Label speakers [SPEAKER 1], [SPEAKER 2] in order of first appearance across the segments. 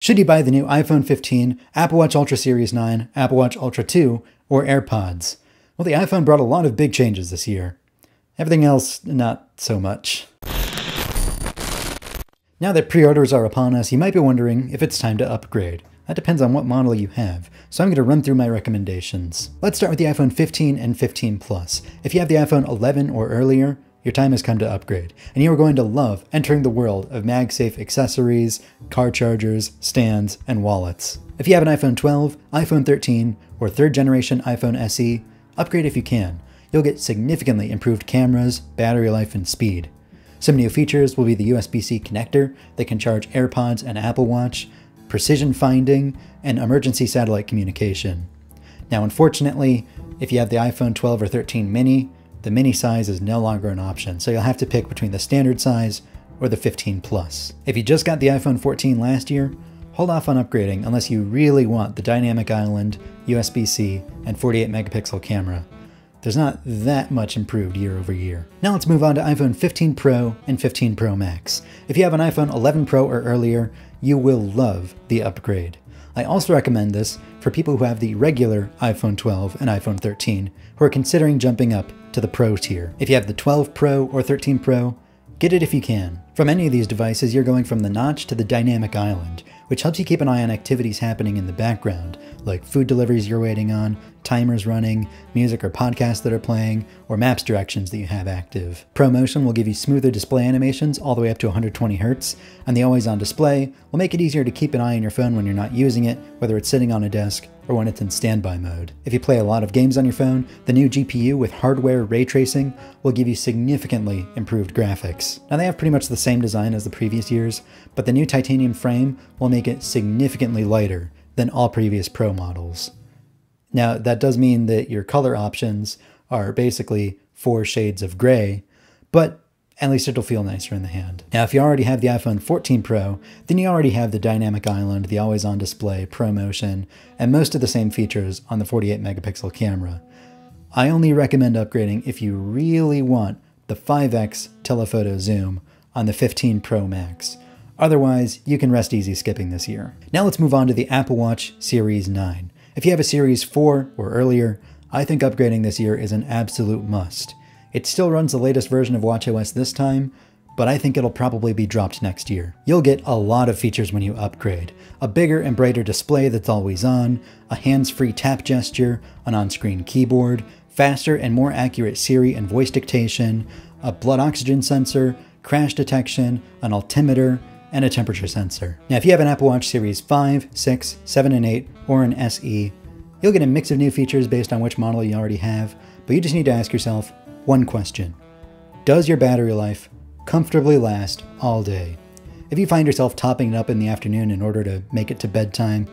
[SPEAKER 1] Should you buy the new iPhone 15, Apple Watch Ultra Series 9, Apple Watch Ultra 2, or AirPods? Well, the iPhone brought a lot of big changes this year. Everything else, not so much. Now that pre-orders are upon us, you might be wondering if it's time to upgrade. That depends on what model you have, so I'm going to run through my recommendations. Let's start with the iPhone 15 and 15 Plus. If you have the iPhone 11 or earlier, your time has come to upgrade, and you are going to love entering the world of MagSafe accessories, car chargers, stands, and wallets. If you have an iPhone 12, iPhone 13, or 3rd generation iPhone SE, upgrade if you can. You'll get significantly improved cameras, battery life, and speed. Some new features will be the USB-C connector that can charge AirPods and Apple Watch, precision finding, and emergency satellite communication. Now, unfortunately, if you have the iPhone 12 or 13 mini, the mini size is no longer an option, so you'll have to pick between the standard size or the 15 Plus. If you just got the iPhone 14 last year, hold off on upgrading unless you really want the dynamic island, USB-C, and 48 megapixel camera. There's not that much improved year over year. Now let's move on to iPhone 15 Pro and 15 Pro Max. If you have an iPhone 11 Pro or earlier, you will love the upgrade. I also recommend this for people who have the regular iPhone 12 and iPhone 13 who are considering jumping up to the Pro tier. If you have the 12 Pro or 13 Pro, get it if you can. From any of these devices, you're going from the notch to the dynamic island, which helps you keep an eye on activities happening in the background, like food deliveries you're waiting on, timers running, music or podcasts that are playing, or maps directions that you have active. ProMotion will give you smoother display animations all the way up to 120 Hz, and the always-on display will make it easier to keep an eye on your phone when you're not using it, whether it's sitting on a desk or when it's in standby mode. If you play a lot of games on your phone, the new GPU with hardware ray tracing will give you significantly improved graphics. Now, they have pretty much the same design as the previous years, but the new titanium frame will make it significantly lighter than all previous Pro models. Now, that does mean that your color options are basically 4 shades of gray, but at least it'll feel nicer in the hand. Now, if you already have the iPhone 14 Pro, then you already have the dynamic island, the always-on display, ProMotion, and most of the same features on the 48 megapixel camera. I only recommend upgrading if you really want the 5x telephoto zoom on the 15 Pro Max. Otherwise, you can rest easy skipping this year. Now let's move on to the Apple Watch Series 9. If you have a Series 4 or earlier, I think upgrading this year is an absolute must. It still runs the latest version of watchOS this time, but I think it'll probably be dropped next year. You'll get a lot of features when you upgrade. A bigger and brighter display that's always on, a hands-free tap gesture, an on-screen keyboard, faster and more accurate Siri and voice dictation, a blood oxygen sensor, crash detection, an altimeter, and a temperature sensor. Now, if you have an Apple Watch Series 5, 6, 7, and 8, or an SE, you'll get a mix of new features based on which model you already have, but you just need to ask yourself one question. Does your battery life comfortably last all day? If you find yourself topping it up in the afternoon in order to make it to bedtime,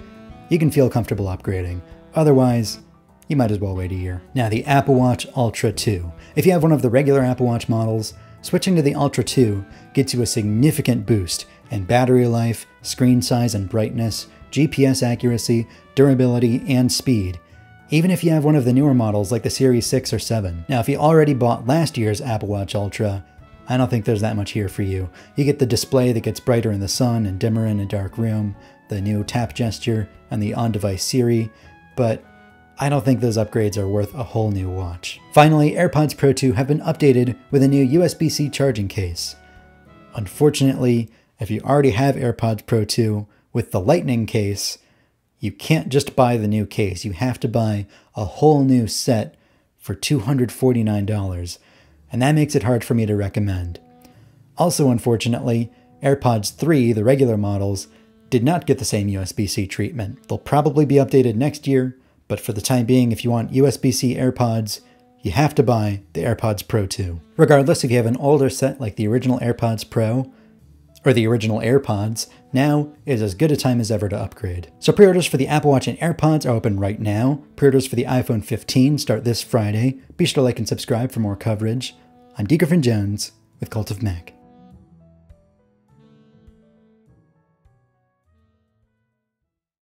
[SPEAKER 1] you can feel comfortable upgrading. Otherwise, you might as well wait a year. Now, the Apple Watch Ultra 2. If you have one of the regular Apple Watch models, switching to the Ultra 2 gets you a significant boost in battery life, screen size and brightness, GPS accuracy, durability, and speed, even if you have one of the newer models like the Series 6 or 7. Now, if you already bought last year's Apple Watch Ultra, I don't think there's that much here for you. You get the display that gets brighter in the sun and dimmer in a dark room, the new tap gesture, and the on-device Siri, but I don't think those upgrades are worth a whole new watch. Finally, AirPods Pro 2 have been updated with a new USB-C charging case. Unfortunately, if you already have AirPods Pro 2 with the Lightning case, you can't just buy the new case. You have to buy a whole new set for $249, and that makes it hard for me to recommend. Also, unfortunately, AirPods 3, the regular models, did not get the same USB-C treatment. They'll probably be updated next year, but for the time being, if you want USB-C AirPods, you have to buy the AirPods Pro 2. Regardless, if you have an older set like the original AirPods Pro, or the original AirPods, now is as good a time as ever to upgrade. So pre-orders for the Apple Watch and AirPods are open right now. Pre-orders for the iPhone 15 start this Friday. Be sure to like and subscribe for more coverage. I'm D. Griffin Jones with Cult of Mac.